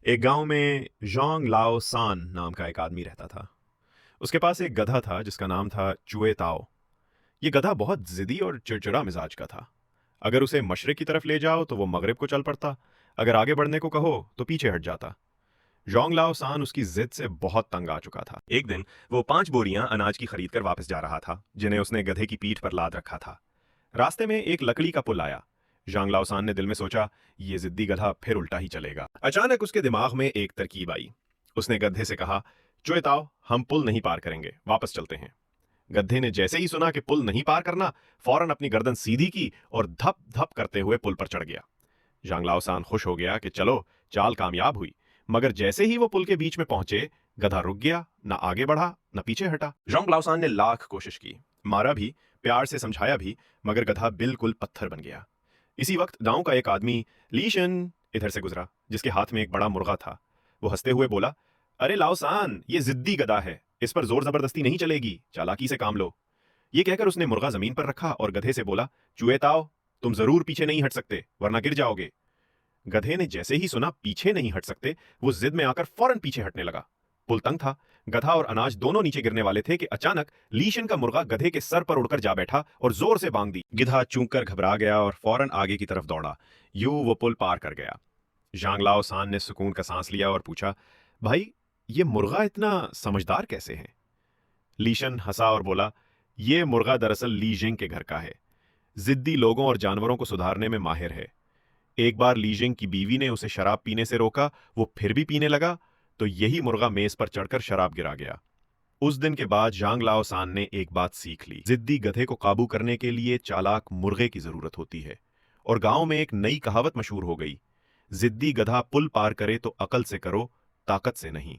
एक गांव में जोंग लाओ सान नाम का एक आदमी रहता था। उसके पास एक गधा था जिसका नाम था चुए ताओ। ये गधा बहुत जिद्दी और चिड़चिड़ा मिजाज का था। अगर उसे मशरिक की तरफ ले जाओ तो वो मगरिब को चल पड़ता, अगर आगे बढ़ने को कहो तो पीछे हट जाता। जोंग लाओ सान उसकी जिद से बहुत तंग आ चुका था। एक दिन वो 5 बोरियां अनाज की खरीद कर वापस जा रहा था, जिन्हें उसने गधे की पीठ पर लाद रखा था। रास्ते में एक लकड़ी का पुल आया। जांग लाओसान ने दिल में सोचा, ये जिद्दी गधा फिर उल्टा ही चलेगा। अचानक उसके दिमाग में एक तरकीब आई। उसने गधे से कहा, चुएताओ, हम पुल नहीं पार करेंगे, वापस चलते हैं। गधे ने जैसे ही सुना कि पुल नहीं पार करना, फौरन अपनी गर्दन सीधी की और धप धप करते हुए पुल पर चढ़ गया। जांग लाओसान खुश हो गया कि चलो, चाल कामयाब हुई। मगर जैसे ही वो पुल के बीच में पहुंचे, गधा रुक गया, ना आगे बढ़ा ना पीछे हटा। जांग लाओसान ने लाख कोशिश की, मारा भी, प्यार से समझाया भी, मगर गधा बिल्कुल पत्थर बन गया। इसी वक्त गांव का एक आदमी लीशन इधर से गुजरा, जिसके हाथ में एक बड़ा मुर्गा था। वो हंसते हुए बोला, अरे लाओसान, ये जिद्दी गधा है, इस पर जोर जबरदस्ती नहीं चलेगी, चालाकी से काम लो। ये कहकर उसने मुर्गा जमीन पर रखा और गधे से बोला, चूहे ताओ, तुम जरूर पीछे नहीं हट सकते, वरना गिर जाओगे। गधे ने जैसे ही सुना पीछे नहीं हट सकते, वो जिद में आकर फौरन पीछे हटने लगा। पुल तंग था, गधा और अनाज दोनों नीचे गिरने वाले थे कि अचानक लीशन का मुर्गा गधे के सर पर उड़कर जा बैठा और जोर से बांग दी। गिधा चूक कर घबरा गया और फौरन आगे की तरफ दौड़ा। यूं वो पुल पार कर गया। जांग लाओ सान ने सुकून का सांस लिया और पूछा, भाई, ये मुर्गा इतना समझदार कैसे है? लीशन हंसा और बोला, ये मुर्गा दरअसल ली जिंग के घर का है। जिद्दी लोगों और जानवरों को सुधारने में माहिर है। एक बार लीजिंग की बीवी ने उसे शराब पीने से रोका, वो फिर भी पीने लगा, तो यही मुर्गा मेज पर चढ़कर शराब गिरा गया। उस दिन के बाद जांग लाओ सान ने एक बात सीख ली, जिद्दी गधे को काबू करने के लिए चालाक मुर्गे की जरूरत होती है। और गांव में एक नई कहावत मशहूर हो गई, जिद्दी गधा पुल पार करे तो अकल से करो, ताकत से नहीं।